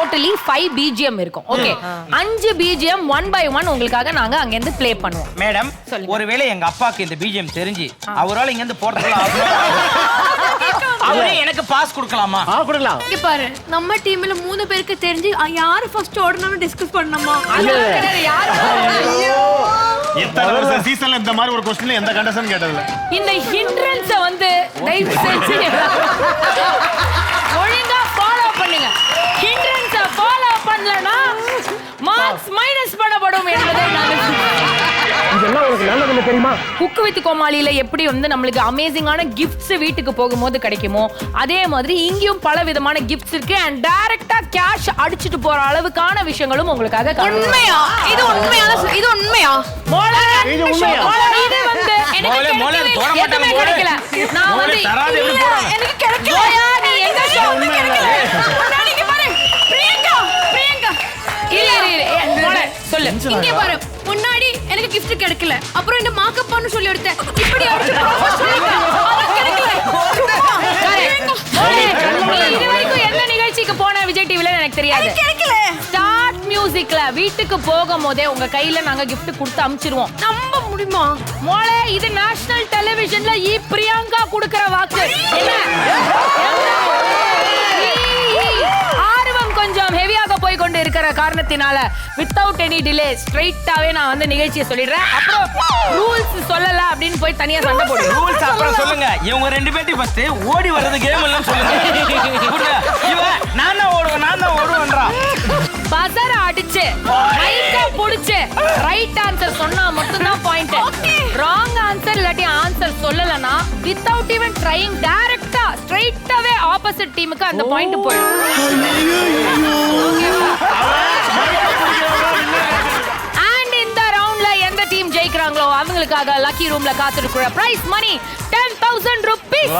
Totally 5 BGM இருக்கும். Okay, 5 BGM 1 by 1 உங்களுக்காக நாங்க அங்க இருந்து ப்ளே பண்ணுவோம். மேடம், ஒருவேளை எங்க அப்பாக்கு இந்த பிஜிஎம் தெரிஞ்சு அவரால இங்க இருந்து போறதுக்குள்ள அவரே எனக்கு பாஸ் கொடுக்கலாமா? கொடுக்கலாம். இங்க பாரு, நம்ம டீம்ல 3 பேருக்கு தெரிஞ்சு யாரு ஃபர்ஸ்ட் ஓடணும்னு டிஸ்கஸ் பண்ணணுமா? எத்தனை வருஷம் சீசன்ல இந்த மாதிரி ஒரு क्वेश्चन எந்த கண்டஸ்டன் கேட்டதில்ல. இந்த ஹிண்ட்ரன்ஸ வந்து தயவு செஞ்சு ஒழுங்கா ஃபாலோ பண்ணுங்க. ஹிண்ட்ரன்ஸ ஃபாலோ பண்ணலனா மார்க்ஸ் மைனஸ் பண்ணப்படும் என்பதை நான் இதெல்லாம் உங்களுக்கு நல்லது தெரியுமா? குக்கு வித் கோமாளியில எப்படி வந்து நம்மளுக்கு அமேசிங்கான கிஃப்ட்ஸ் வீட்டுக்கு போகும்போது கிடைக்குமோ, அதே மாதிரி இங்கேயும் பல விதமான கிஃப்ட்ஸ் இருக்கு. அண்ட் டைரக்டா கேஷ் அடிச்சிட்டு போற அளவுக்கான விஷயங்களும் உங்களுக்காக உண்மையா? இது உண்மையா? இது உண்மையா? இது உண்மையா? இது வந்து எனக்கு கிடைக்கல. நான் வந்து எனக்கு கிடைக்கல. நீ எங்க ஷோ வந்து கிடைக்கல. நாளைக்கு பாரு, பிரியங்கா இல்ல சொல்லு. இங்க பாரு, முன்னாடி எனக்கு gift கிடைக்கல. அப்புறம் இந்த மேக்கப் பண்ணு சொல்லி எடுத்தேன். இப்படி அடிச்சு ப்ரோபோஸ் பண்ணிட்டேன். அது கிடைக்கல. இது வரைக்கும் எந்த நிகழ்ச்சிக்கு போன விஜய் டிவில எனக்கு தெரியாது. கிடைக்கல. ஸ்டார்ட் மியூசிக்ல வீட்டுக்கு போகும்போதே உங்க கையில நாங்க gift கொடுத்து அனுப்பிச்சிடுவோம். நம்ப முடியுமா? மோளே, இது நேஷனல் டெலிவிஷன்ல பிரியங்கா கொடுக்கிற வாக்கு. ஆர்வம் கொஞ்சம் ஹெவியாக போய் கொண்டு இருக்கிற காரணத்தினால வித்தவுட் எனி டிலே ஸ்ட்ரைட்டாவே நான் வந்து நிகழ்ச்சியை சொல்லிடுறேன். அப்புறம் ரூல்ஸ் சொல்லல அப்படின்னு போய் தனியா சண்டை போடுங்க. ரூல்ஸ் அப்புறம் சொல்லுங்க. இவங்க ரெண்டு பேர்த்தையும் ஃபர்ஸ்ட் ஓடி வர்றது கேம் எல்லாம் சொல்லுங்க. இவன் நான் தான் ஓடுவேன்றா. பஸர் அடிச்சு மைக்க புடிச்சு ரைட் ஆன்சர் சொன்னா மட்டும் தான் பாயிண்ட். ராங் ஆன்சர் இல்லாட்டி ஆன்சர் சொல்லலனா வித்தவுட் ஈவன் ட்ரைங் டைரக்டா ஸ்ட்ரைட்டாவே ஆப்போசிட் டீமுக்கு அந்த பாயிண்ட் போயிடும். அண்ட் இந்த ரவுண்ட்ல எந்த டீம் ஜெயிக்கிறாங்களோ அவங்களுக்காக லக்கி ரூம்ல காத்துட்டு பிரைஸ் மணி 10,000 rupees.